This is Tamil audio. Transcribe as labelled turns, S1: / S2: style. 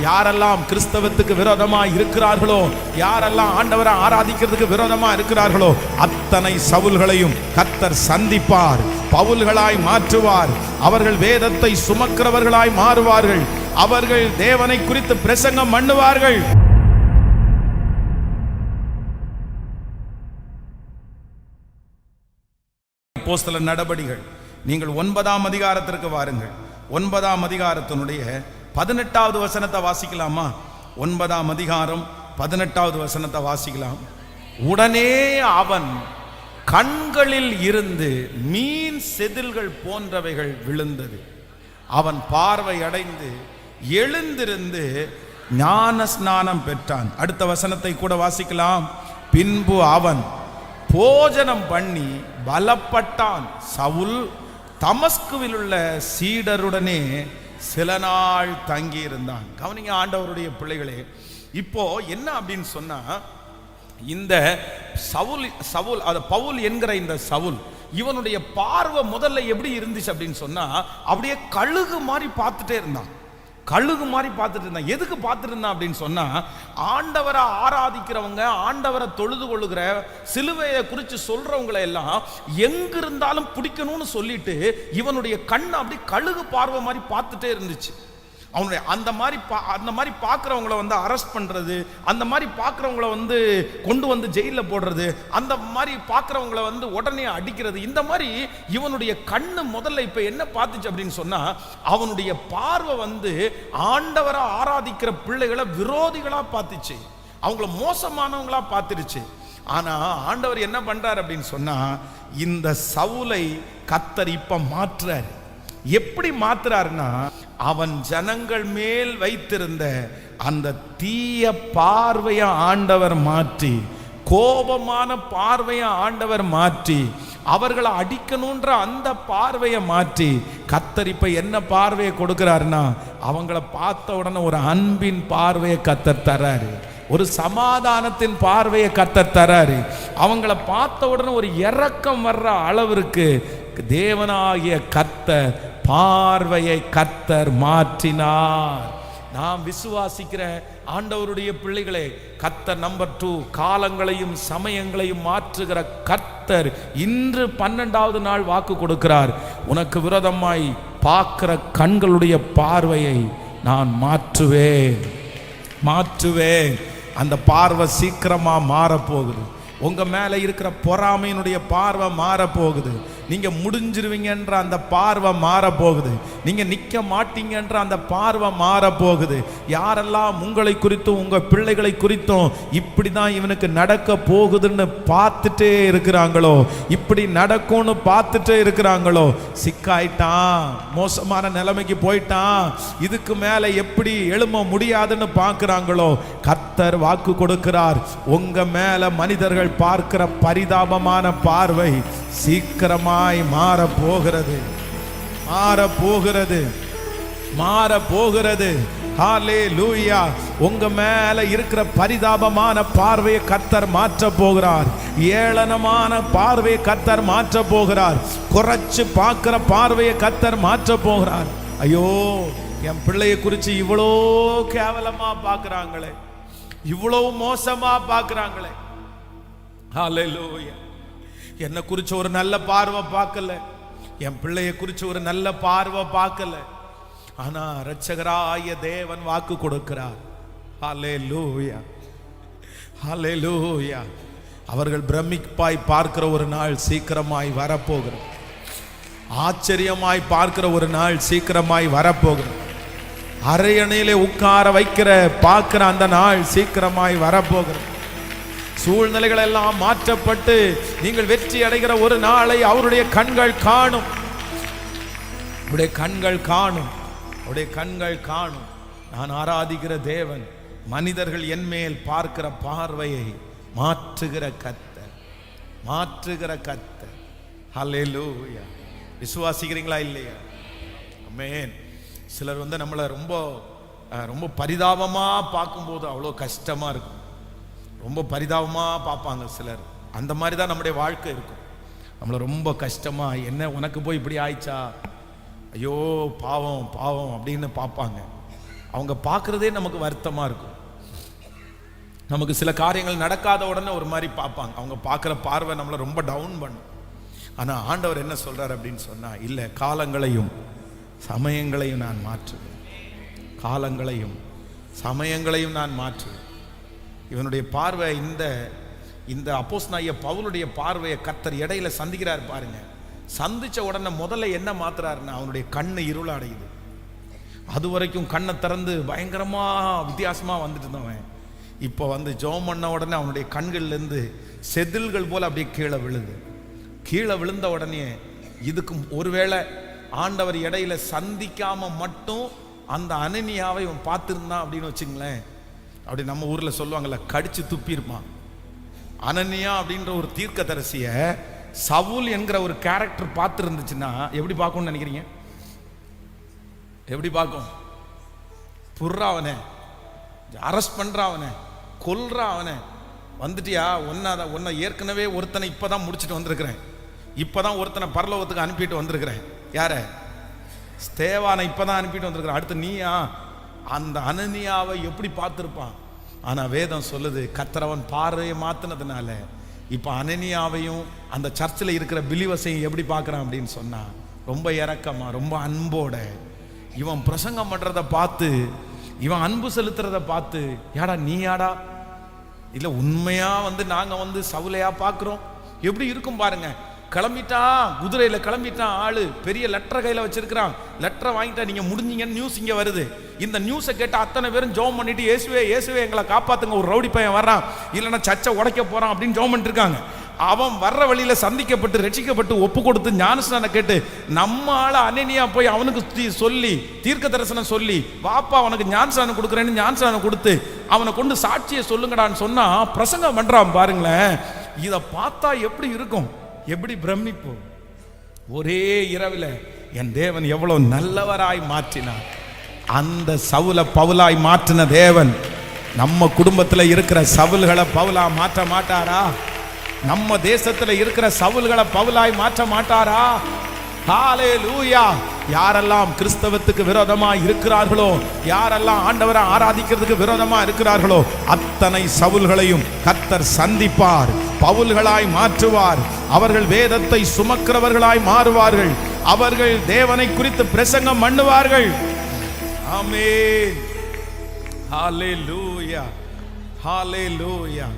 S1: யாரெல்லாம் கிறிஸ்தவத்துக்கு விரோதமா இருக்கிறார்களோ, யாரெல்லாம் ஆண்டவரை ஆராதிக்கிறதுக்கு விரோதமா இருக்கிறார்களோ, அத்தனை சவுல்களையும் கர்த்தர் சந்திப்பார், பவுல்களாய் மாற்றுவார். அவர்கள் வேதத்தை சுமக்கிறவர்களாய் மாறுவார்கள். அவர்கள் தேவனை குறித்து பிரசங்கம் பண்ணுவார்கள். அப்போஸ்தலர் நடபடிகள் நீங்கள் 9ஆம் அதிகாரத்திற்கு வாருங்கள். 9ஆம் அதிகாரத்தினுடைய 18வது வசனத்தை வாசிக்கலாமா? 9ஆம் அதிகாரம் 18வது வசனத்தை வாசிக்கலாம். உடனே அவன் கண்களில் இருந்து மீன் செதில்கள் போன்றவைகள் விழுந்தது. அவன் பார்வை அடைந்து எழுந்திருந்து ஞான ஸ்நானம் பெற்றான். அடுத்த வசனத்தை கூட வாசிக்கலாம். பின்பு அவன் போஜனம் பண்ணி பலப்பட்டான். சவுல் தமஸ்குவில் உள்ள சீடருடனே சில நாள் தங்கி இருந்தான். கவனிங்க ஆண்டவருடைய பிள்ளைகளே, இப்போ என்ன அப்படின்னு சொன்னா, இந்த சவுல் பவுல் என்கிற இந்த சவுல், இவனுடைய பார்வை முதல்ல எப்படி இருந்துச்சு அப்படின்னு சொன்னா, அப்படியே கழுகு மாதிரி பார்த்துட்டே இருந்தான். கழுகு மாதிரி பார்த்துட்டு இருந்தான். எதுக்கு பார்த்துட்டு இருந்தான் அப்படின்னு சொன்னா, ஆண்டவரை ஆராதிக்கிறவங்க, ஆண்டவரை தொழுது கொள்ளுகிற, சிலுவையை குறித்து சொல்றவங்களை எல்லாம் எங்கிருந்தாலும் பிடிக்கணும்னு சொல்லிட்டு இவனுடைய கண் அப்படி கழுகு பார்வை மாதிரி பார்த்துட்டே இருந்துச்சு. அவனுடைய அந்த மாதிரி பார்க்குறவங்கள வந்து அரெஸ்ட் பண்ணுறது, அந்த மாதிரி பார்க்குறவங்கள வந்து கொண்டு வந்து ஜெயிலில் போடுறது, அந்த மாதிரி பார்க்குறவங்கள வந்து உடனே அடிக்கிறது, இந்த மாதிரி இவனுடைய கண்ணு முதல்ல இப்போ என்ன பார்த்துச்சு அப்படின்னு சொன்னால், அவனுடைய பார்வை வந்து ஆண்டவரை ஆராதிக்கிற பிள்ளைகளை விரோதிகளாக பார்த்துச்சு, அவங்கள மோசமானவங்களா பார்த்துருச்சு. ஆனால் ஆண்டவர் என்ன பண்ணுறார் அப்படின்னு சொன்னால், இந்த சவுலை கர்த்தர் இப்போ மாற்றுறார். எப்படி மாத்துறாருன்னா, அவன் ஜனங்கள் மேல் வைத்திருந்த அந்த தீய பார்வையை ஆண்டவர் மாற்றி, கோபமான பார்வையை ஆண்டவர் மாற்றி, அவர்களை அடிக்கணுன்ற அந்த பார்வையை மாற்றி, கர்த்தர் இப்ப என்ன பார்வையை கொடுக்கிறாருன்னா, அவங்கள பார்த்த உடனே ஒரு அன்பின் பார்வையை கர்த்தர் தராரு, ஒரு சமாதானத்தின் பார்வையை கர்த்தர் தராரு. அவங்கள பார்த்த உடனே ஒரு இரக்கம் வர்ற அளவிற்கு தேவனாகிய கர்த்தர் பார்வையை கர்த்தர் மாற்றினார். நாம் விசுவாசிக்கிற ஆண்டவருடைய பிள்ளைகளே, கர்த்தர் நம்பர் 2, காலங்களையும் சமயங்களையும் மாற்றுகிற கர்த்தர் இன்று 12வது நாள் வாக்கு கொடுக்கிறார். உனக்கு விரோதமாய் பார்க்கிற கண்களுடைய பார்வையை நான் மாற்றுவேன். அந்த பார்வை சீக்கிரமா மாறப்போகுது. உங்க மேல இருக்கிற பொறாமையினுடைய பார்வை மாறப்போகுது. நீங்க முடிஞ்சிருவீங்கன்ற அந்த பார்வை மாறப்போகுது. நீங்க நிக்க மாட்டீங்கன்ற அந்த பார்வை மாறப்போகுது. யாரெல்லாம் உங்களை குறித்தும் உங்க பிள்ளைகளை குறித்தும் இப்படிதான் இவனுக்கு நடக்க போகுதுன்னு பார்த்துட்டே இருக்கிறாங்களோ, இப்படி நடக்கும்னு பார்த்துட்டே இருக்கிறாங்களோ, சிக்காயிட்டான், மோசமான நிலைமைக்கு போயிட்டான், இதுக்கு மேல எப்படி எழும்ப முடியாதுன்னு பார்க்கிறாங்களோ, கர்த்தர் வாக்கு கொடுக்கிறார். உங்க மேல மனிதர்கள் பார்க்கிற பரிதாபமான பார்வை சீக்கிரமாய் மாறப்போகிறது. ஹல்லேலூயா. உங்க மேல இருக்கிற பரிதாபமான பார்வையை கர்த்தர் மாற்ற போகிறார். ஏளனமான பார்வையை கர்த்தர் மாற்ற போகிறார். குறைச்சு பார்க்கிற பார்வையை கர்த்தர் மாற்ற போகிறார். ஐயோ, என் பிள்ளையை குறித்து இவ்வளோ கேவலமா பார்க்கிறாங்களே, இவ்வளவு மோசமா பார்க்கிறாங்களே. ஹல்லேலூயா. என்னை குறித்து ஒரு நல்ல பார்வை பார்க்கல, என் பிள்ளையை குறித்து ஒரு நல்ல பார்வை பார்க்கல. ஆனா இரட்சகராய தேவன் வாக்கு கொடுக்கிறார். ஹல்லேலூயா, ஹல்லேலூயா. அவர்கள் பிரமிப்பாய் பார்க்கிற ஒரு நாள் சீக்கிரமாய் வரப்போகிறது. ஆச்சரியமாய் பார்க்கிற ஒரு நாள் சீக்கிரமாய் வரப்போகிறது. அரையணையிலே உட்கார வைக்கிற பார்க்கிற அந்த நாள் சீக்கிரமாய் வரப்போகிறது. சூழ்நிலைகள் எல்லாம் மாற்றப்பட்டு நீங்கள் வெற்றி அடைகிற ஒரு நாளை அவருடைய கண்கள் காணும். கண்கள் காணும். நான் ஆராதிக்கிற தேவன் மனிதர்கள் என் மேல் பார்க்கிற பார்வையை மாற்றுகிற கர்த்தர். ஹல்லேலூயா. விசுவாசிக்கிறீங்களா இல்லையா? ஆமென். சிலர் வந்து நம்மளை ரொம்ப ரொம்ப பரிதாபமா பார்க்கும்போது அவ்வளோ கஷ்டமா இருக்கும். ரொம்ப பரிதாபமா பார்ப்பாங்க சிலர். அந்த மாதிரி தான் நம்முடைய வாழ்க்கை இருக்கும். நம்மளை ரொம்ப கஷ்டமா, என்ன உனக்கு போய் இப்படி ஆயிடுச்சா, ஐயோ பாவம் அப்படின்னு பார்ப்பாங்க. அவங்க பார்க்குறதே நமக்கு வருத்தமாக இருக்கும். நமக்கு சில காரியங்கள் நடக்காத உடனே ஒரு மாதிரி பார்ப்பாங்க. அவங்க பார்க்குற பார்வை நம்மளை ரொம்ப டவுன் பண்ணும். ஆனால் ஆண்டவர் என்ன சொல்கிறார் அப்படின்னு சொன்னால், இல்லை, காலங்களையும் சமயங்களையும் நான் மாற்றுவேன். காலங்களையும் சமயங்களையும் நான் மாற்றுவேன். இவனுடைய பார்வை, இந்த அப்போஸ்தலனாகிய பவுலுடைய பார்வையை கர்த்தர் இடையில சந்திக்கிறார் பாருங்க. சந்திச்ச உடனே முதல்ல என்ன மாத்துறாருன்னா, அவனுடைய கண்ணு இருள அடையுது. அது வரைக்கும் கண்ணை திறந்து பயங்கரமா வித்தியாசமா வந்துட்டு இருந்தவன் இப்போ ஜெபம் பண்ண உடனே அவனுடைய கண்கள்லேருந்து செதில்கள் போல அப்படியே கீழே விழுது. கீழே விழுந்த உடனே இதுக்கு ஒருவேளை ஆண்டவர் இடையில சந்திக்காம மட்டும் அந்த அனனியாவை இவன் பார்த்துருந்தான் அப்படின்னு வச்சுங்களேன், அப்படி நம்ம ஊர்ல சொல்லுவாங்கல்ல, கடிச்சு துப்பியிருப்பான். அனனியா அப்படின்ற ஒரு தீர்க்கதரிசிய சவுல் என்கிற ஒரு கேரக்டர் பார்த்து இருந்துச்சுன்னா எப்படி பார்க்கும்னு நினைக்கிறீங்க? எப்படி பார்க்கும்? புர்றா அவனை, அரெஸ்ட் பண்றா அவனை, கொல்றா அவனை. வந்துட்டியா, ஒன்ன ஏற்கனவே ஒருத்தனை இப்பதான் முடிச்சுட்டு வந்திருக்கிறேன், இப்பதான் ஒருத்தனை பரலோகத்துக்கு அனுப்பிட்டு வந்திருக்கிறேன். யார? ஸ்தேவானை இப்பதான் அனுப்பிட்டு வந்திருக்கிறேன். அடுத்து நீயா? அந்த அனனியாவை எப்படி பார்த்திருப்பான்? ஆனா வேதம் சொல்லுது, கர்த்தரவன் பார்வையை மாத்தினதுனால இப்ப அனனியாவையும் அந்த சர்ச்சில் இருக்கிற பிலிவர்ஸையும் எப்படி பார்க்கறான் அப்படின்னு சொன்னா, ரொம்ப இரக்கமா, ரொம்ப அன்போட. இவன் பிரசங்கம் பண்றதை பார்த்து, இவன் அன்பு செலுத்துறத பார்த்து, யாடா நீ யாடா, இல்ல உண்மையா நாங்க சவுலையா பார்க்கிறோம். எப்படி இருக்கும் பாருங்க. கிளம்பிட்டான், குதிரையில கிளம்பிட்டான் ஆளு, பெரிய லெட்டரை கையில வச்சிருக்கிறான். லெட்டரை வாங்கிட்டா நீங்க முடிஞ்சீங்கன்னு நியூஸ் இங்க வருது. இந்த நியூஸை கேட்ட அத்தனை பேரும் ஜெபம் பண்ணிட்டு, இயேசுவே இயேசுவே எங்களை காப்பாத்துங்க, ஒரு ரவுடி பையன் வர்றான், இல்லைன்னா சர்ச்சை உடைக்க போறான் அப்படின்னு ஜெபம் பண்ணிட்டு இருக்காங்க. அவன் வர்ற வழியில சந்திக்கப்பட்டு ரட்சிக்கப்பட்டு ஒப்பு கொடுத்து ஞானஸ்நானம் கேட்டு நம்ம ஆள அனனியா போய் அவனுக்கு சொல்லி தீர்க்க தரிசனம் சொல்லி, வாப்பா அவனுக்கு ஞானஸ்நானம் கொடுக்குறேன்னு ஞானஸ்நானம் கொடுத்து அவனை கொண்டு சாட்சியை சொல்லுங்கடான்னு சொன்னா பிரசங்கம் பண்றான் பாருங்களேன். இதை பார்த்தா எப்படி இருக்கும்? எப்படி பிரமிப்போம். ஒரே இரவில் என் தேவன் எவ்வளவு நல்லவராய் மாற்றினார். அந்த சவுல பவுலாய் மாற்றின தேவன் நம்ம குடும்பத்தில் இருக்கிற சவுல்களை பவுலா மாற்ற மாட்டாரா? நம்ம தேசத்துல இருக்கிற சவுல்களை பவுலாய் மாற்ற மாட்டாரா? ஹalleluya. யாரெல்லாம் கிறிஸ்தவத்துக்கு விரோதமா இருக்கிறார்களோ, யாரெல்லாம் ஆண்டவரை ஆராதிக்கிறதுக்கு விரோதமா இருக்கிறார்களோ, அத்தனை சவுல்களையும் கர்த்தர் சந்திப்பார், பவுல்களாய் மாற்றுவார். அவர்கள் வேதத்தை சுமக்கிறவர்களாய் மாறுவார்கள். அவர்கள் தேவனை குறித்து பிரசங்கம் பண்ணுவார்கள். ஆமென். ஹalleluya. ஹalleluya.